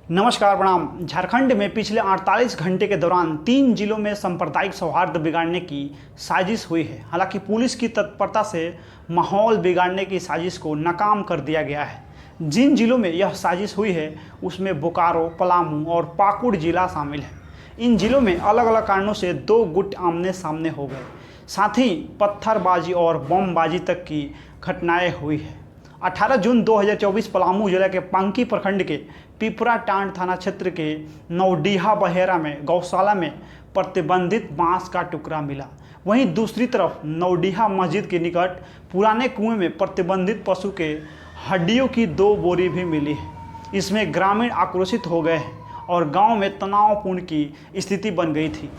नमस्कार प्रणाम। झारखंड में पिछले 48 घंटे के दौरान 3 जिलों में सांप्रदायिक सौहार्द बिगाड़ने की साजिश हुई है। हालांकि पुलिस की तत्परता से माहौल बिगाड़ने की साजिश को नाकाम कर दिया गया है। जिन जिलों में यह साजिश हुई है उसमें बोकारो, पलामू और पाकुड़ जिला शामिल है। इन जिलों में अलग अलग कारणों से 2 गुट आमने सामने हो गए। साथ ही पत्थरबाजी और बमबाजी तक की घटनाएं हुई है। 18 जून 2024 पलामू जिले के पांकी प्रखंड के पिपरा टांड थाना क्षेत्र के नौडीहा बहेरा में गौशाला में प्रतिबंधित बांस का टुकड़ा मिला। वहीं दूसरी तरफ नौडीहा मस्जिद के निकट पुराने कुएं में प्रतिबंधित पशु के हड्डियों की 2 बोरी भी मिली है। इसमें ग्रामीण आक्रोशित हो गए हैं और गांव में तनावपूर्ण की स्थिति बन गई थी।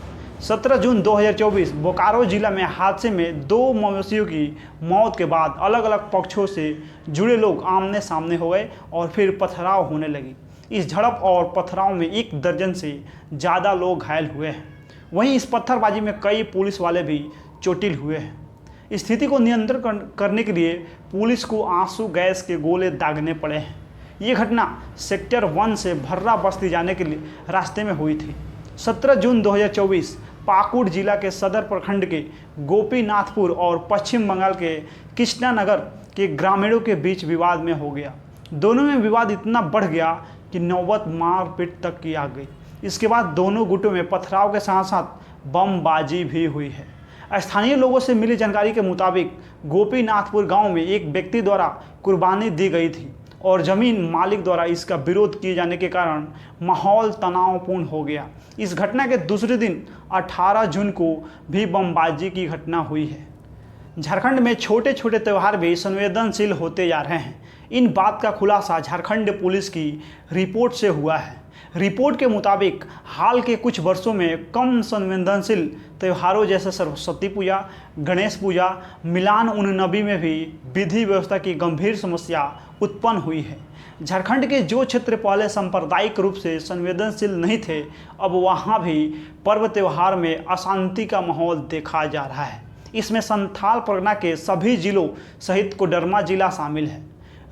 17 जून 2024 बोकारो जिला में हादसे में 2 मवेशियों की मौत के बाद अलग अलग पक्षों से जुड़े लोग आमने सामने हो गए और फिर पथराव होने लगी। इस झड़प और पथराव में 1 दर्जन से ज़्यादा लोग घायल हुए हैं। वहीं इस पत्थरबाजी में कई पुलिस वाले भी चोटिल हुए हैं। स्थिति को नियंत्रण करने के लिए पुलिस को आंसू गैस के गोले दागने पड़े हैं। ये घटना सेक्टर 1 से भर्रा बस्ती जाने के लिए रास्ते में हुई थी। 17 जून 2024 पाकुड़ जिला के सदर प्रखंड के गोपीनाथपुर और पश्चिम बंगाल के कृष्णानगर के ग्रामीणों के बीच विवाद में हो गया। दोनों में विवाद इतना बढ़ गया कि नौबत मारपीट तक की आ गई। इसके बाद दोनों गुटों में पथराव के साथ साथ बमबाजी भी हुई है। स्थानीय लोगों से मिली जानकारी के मुताबिक गोपीनाथपुर गांव में एक व्यक्ति द्वारा कुर्बानी दी गई थी और जमीन मालिक द्वारा इसका विरोध किए जाने के कारण माहौल तनावपूर्ण हो गया। इस घटना के दूसरे दिन 18 जून को भी बमबाजी की घटना हुई है। झारखंड में छोटे छोटे त्यौहार भी संवेदनशील होते जा रहे हैं। इन बात का खुलासा झारखंड पुलिस की रिपोर्ट से हुआ है। रिपोर्ट के मुताबिक हाल के कुछ वर्षों में कम संवेदनशील त्योहारों जैसे सरस्वती पूजा, गणेश पूजा, मिलान उन नबी में भी विधि व्यवस्था की गंभीर समस्या उत्पन्न हुई है। झारखंड के जो क्षेत्र पहले सांप्रदायिक रूप से संवेदनशील नहीं थे, अब वहाँ भी पर्व त्यौहार में अशांति का माहौल देखा जा रहा है। इसमें संथाल परगना के सभी जिलों सहित कोडरमा जिला शामिल है।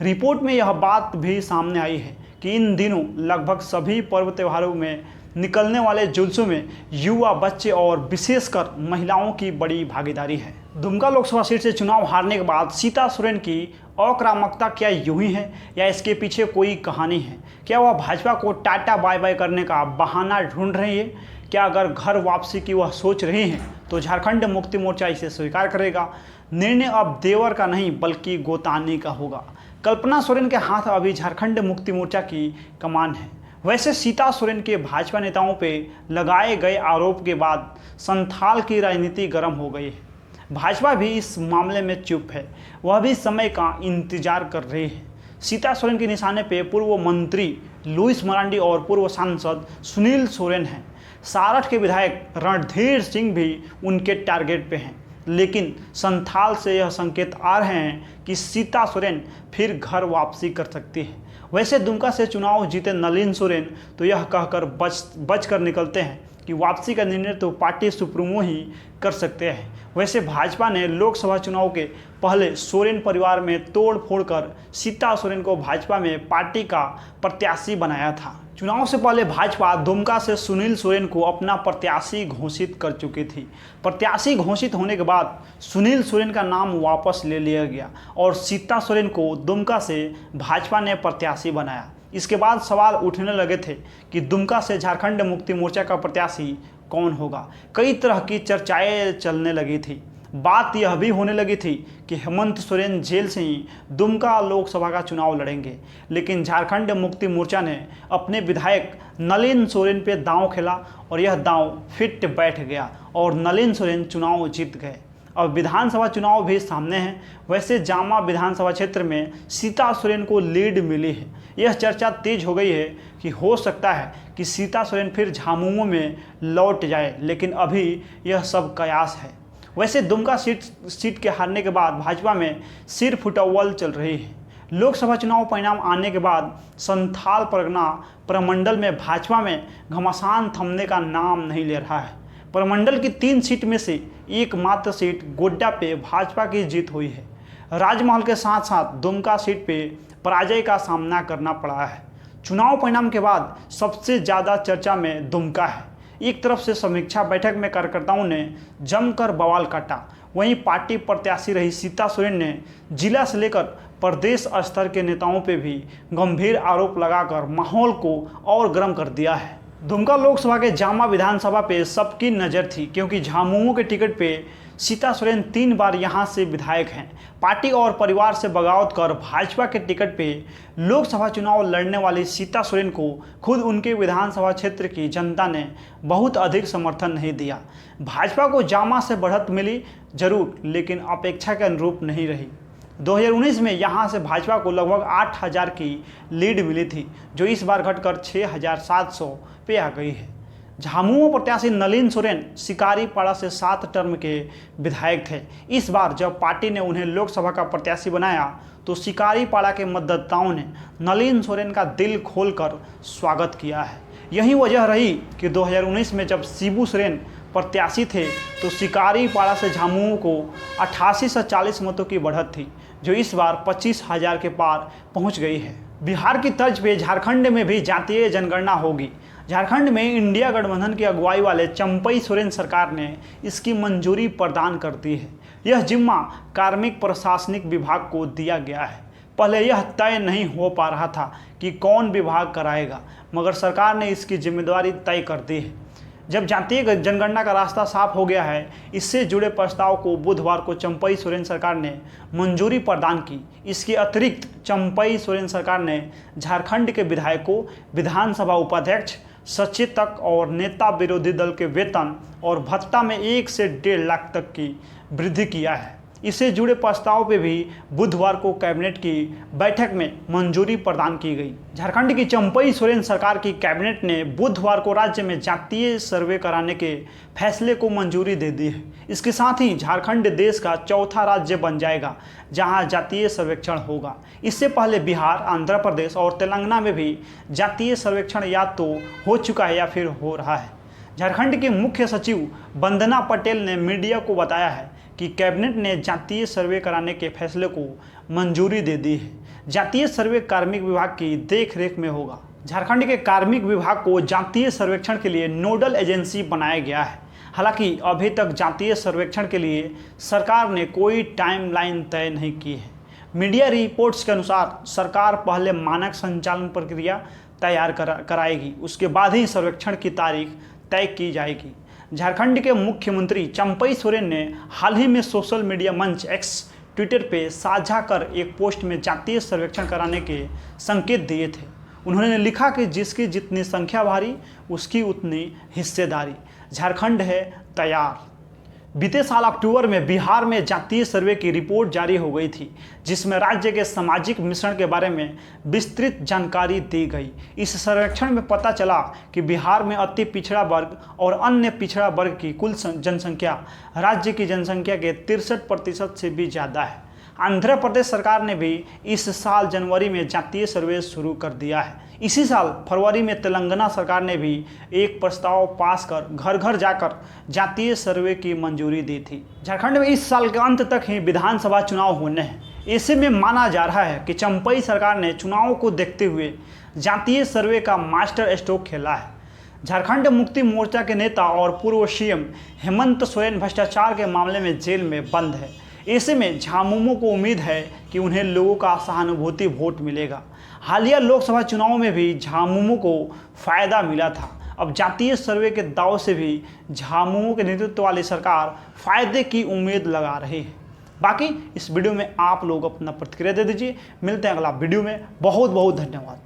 रिपोर्ट में यह बात भी सामने आई है कि इन दिनों लगभग सभी पर्व त्योहारों में निकलने वाले जुलूसों में युवा, बच्चे और विशेषकर महिलाओं की बड़ी भागीदारी है। दुमका लोकसभा सीट से चुनाव हारने के बाद सीता सोरेन की आक्रामकता क्या यूं ही है या इसके पीछे कोई कहानी है? क्या वह भाजपा को टाटा बाय बाय करने का बहाना ढूंढ रही है? क्या अगर घर वापसी की वह सोच रही हैं तो झारखंड मुक्ति मोर्चा इसे स्वीकार करेगा? निर्णय अब देवर का नहीं बल्कि गोतानी का होगा। कल्पना सोरेन के हाथ अभी झारखंड मुक्ति मोर्चा की कमान है। वैसे सीता सोरेन के भाजपा नेताओं पे लगाए गए आरोप के बाद संथाल की राजनीति गर्म हो गई है। भाजपा भी इस मामले में चुप है, वह भी समय का इंतजार कर रही है। सीता सोरेन के निशाने पे पूर्व मंत्री लुइस मरांडी और पूर्व सांसद सुनील सोरेन हैं। सारठ के विधायक रणधीर सिंह भी उनके टारगेट पे हैं। लेकिन संथाल से यह संकेत आ रहे हैं कि सीता सोरेन फिर घर वापसी कर सकती है। वैसे दुमका से चुनाव जीते नलिन सोरेन तो यह कहकर बच कर निकलते हैं कि वापसी का निर्णय तो पार्टी सुप्रीमो ही कर सकते हैं। वैसे भाजपा ने लोकसभा चुनाव के पहले सोरेन परिवार में तोड़ फोड़ कर सीता सोरेन को भाजपा में पार्टी का प्रत्याशी बनाया था। चुनाव से पहले भाजपा दुमका से सुनील सोरेन को अपना प्रत्याशी घोषित कर चुकी थी। प्रत्याशी घोषित होने के बाद सुनील सोरेन का नाम वापस ले लिया गया और सीता सोरेन को दुमका से भाजपा ने प्रत्याशी बनाया। इसके बाद सवाल उठने लगे थे कि दुमका से झारखंड मुक्ति मोर्चा का प्रत्याशी कौन होगा। कई तरह की चर्चाएं चलने लगी थी। बात यह भी होने लगी थी कि हेमंत सोरेन जेल से ही दुमका लोकसभा का चुनाव लड़ेंगे। लेकिन झारखंड मुक्ति मोर्चा ने अपने विधायक नलिन सोरेन पे दांव खेला और यह दांव फिट बैठ गया और नलिन सोरेन चुनाव जीत गए। अब विधानसभा चुनाव भी सामने हैं। वैसे जामा विधानसभा क्षेत्र में सीता सोरेन को लीड मिली है। यह चर्चा तेज हो गई है कि हो सकता है कि सीता सोरेन फिर झामुमो में लौट जाए, लेकिन अभी यह सब कयास है। वैसे दुमका सीट के हारने के बाद भाजपा में सिर फुटअव्वल चल रही है। लोकसभा चुनाव परिणाम आने के बाद संथाल परगना प्रमंडल में भाजपा में घमासान थमने का नाम नहीं ले रहा है। प्रमंडल की 3 सीट में से एकमात्र सीट गोड्डा पे भाजपा की जीत हुई है। राजमहल के साथ साथ दुमका सीट पे पराजय का सामना करना पड़ा है। चुनाव परिणाम के बाद सबसे ज़्यादा चर्चा में दुमका है। एक तरफ से समीक्षा बैठक में कार्यकर्ताओं ने जमकर बवाल काटा, वहीं पार्टी प्रत्याशी रही सीता सोरेन ने जिला से लेकर प्रदेश स्तर के नेताओं पे भी गंभीर आरोप लगाकर माहौल को और गर्म कर दिया है। दुमका लोकसभा के जामा विधानसभा पे सबकी नज़र थी, क्योंकि झामुमो के टिकट पे सीता सोरेन 3 बार यहां से विधायक हैं। पार्टी और परिवार से बगावत कर भाजपा के टिकट पे लोकसभा चुनाव लड़ने वाली सीता सोरेन को खुद उनके विधानसभा क्षेत्र की जनता ने बहुत अधिक समर्थन नहीं दिया। भाजपा को जामा से बढ़त मिली जरूर, लेकिन अपेक्षा के अनुरूप नहीं रही। 2019 में यहां से भाजपा को लगभग 8000 की लीड मिली थी, जो इस बार घटकर 6700 पे आ गई है। झामुमो प्रत्याशी नलिन सोरेन शिकारीपाड़ा से 7 टर्म के विधायक थे। इस बार जब पार्टी ने उन्हें लोकसभा का प्रत्याशी बनाया तो शिकारीपाड़ा के मतदाताओं ने नलिन सोरेन का दिल खोलकर स्वागत किया है। यही वजह रही कि 2019 में जब शिबू सोरेन प्रत्याशी थे तो शिकारीपाड़ा से झामुमो को 88 से 40 मतों की बढ़त थी, जो इस बार 25,000 के पार पहुंच गई है। बिहार की तर्ज पे झारखंड में भी जातीय जनगणना होगी। झारखंड में इंडिया गठबंधन की अगुवाई वाले चंपई सोरेन सरकार ने इसकी मंजूरी प्रदान कर दी है। यह जिम्मा कार्मिक प्रशासनिक विभाग को दिया गया है। पहले यह तय नहीं हो पा रहा था कि कौन विभाग कराएगा, मगर सरकार ने इसकी जिम्मेदारी तय कर दी है। जब जातीय जनगणना का रास्ता साफ हो गया है, इससे जुड़े प्रस्ताव को बुधवार को चंपई सोरेन सरकार ने मंजूरी प्रदान की। इसके अतिरिक्त चंपई सोरेन सरकार ने झारखंड के विधायकों, विधानसभा उपाध्यक्ष, सचेतक और नेता विरोधी दल के वेतन और भत्ता में 1 से 1.5 लाख तक की वृद्धि किया है। इससे जुड़े प्रस्ताव पे भी बुधवार को कैबिनेट की बैठक में मंजूरी प्रदान की गई। झारखंड की चंपई सोरेन सरकार की कैबिनेट ने बुधवार को राज्य में जातीय सर्वे कराने के फैसले को मंजूरी दे दी है। इसके साथ ही झारखंड देश का चौथा राज्य बन जाएगा जहां जातीय सर्वेक्षण होगा। इससे पहले बिहार, आंध्र प्रदेश और तेलंगाना में भी जातीय सर्वेक्षण या तो हो चुका है या फिर हो रहा है। झारखंड के मुख्य सचिव वंदना पटेल ने मीडिया को बताया है कि कैबिनेट ने जातीय सर्वे कराने के फैसले को मंजूरी दे दी है। जातीय सर्वे कार्मिक विभाग की देखरेख में होगा। झारखंड के कार्मिक विभाग को जातीय सर्वेक्षण के लिए नोडल एजेंसी बनाया गया है। हालांकि अभी तक जातीय सर्वेक्षण के लिए सरकार ने कोई टाइमलाइन तय नहीं की है। मीडिया रिपोर्ट्स के अनुसार सरकार पहले मानक संचालन प्रक्रिया तैयार कराएगी, उसके बाद ही सर्वेक्षण की तारीख तय की जाएगी। झारखंड के मुख्यमंत्री चंपई सोरेन ने हाल ही में सोशल मीडिया मंच एक्स ट्विटर पे साझा कर एक पोस्ट में जातीय सर्वेक्षण कराने के संकेत दिए थे। उन्होंने लिखा कि जिसकी जितनी संख्या भारी उसकी उतनी हिस्सेदारी। झारखंड है तैयार। बीते साल अक्टूबर में बिहार में जातीय सर्वे की रिपोर्ट जारी हो गई थी, जिसमें राज्य के सामाजिक मिश्रण के बारे में विस्तृत जानकारी दी गई। इस सर्वेक्षण में पता चला कि बिहार में अति पिछड़ा वर्ग और अन्य पिछड़ा वर्ग की कुल जनसंख्या राज्य की जनसंख्या के 63% से भी ज़्यादा है। आंध्र प्रदेश सरकार ने भी इस साल जनवरी में जातीय सर्वे शुरू कर दिया है। इसी साल फरवरी में तेलंगाना सरकार ने भी एक प्रस्ताव पास कर घर घर जाकर जातीय सर्वे की मंजूरी दी थी। झारखंड में इस साल के अंत तक ही विधानसभा चुनाव होने हैं। ऐसे में माना जा रहा है कि चंपई सरकार ने चुनाव को देखते हुए जातीय सर्वे का मास्टर स्ट्रोक खेला है। झारखंड मुक्ति मोर्चा के नेता और पूर्व सीएम हेमंत सोरेन भ्रष्टाचार के मामले में जेल में बंद है। ऐसे में झामुमो को उम्मीद है कि उन्हें लोगों का सहानुभूति वोट मिलेगा। हालिया लोकसभा चुनाव में भी झामुमो को फायदा मिला था। अब जातीय सर्वे के दाव से भी झामुमो के नेतृत्व वाली सरकार फायदे की उम्मीद लगा रही है। बाकी इस वीडियो में आप लोग अपना प्रतिक्रिया दे दीजिए। मिलते हैं अगला वीडियो में। बहुत बहुत धन्यवाद।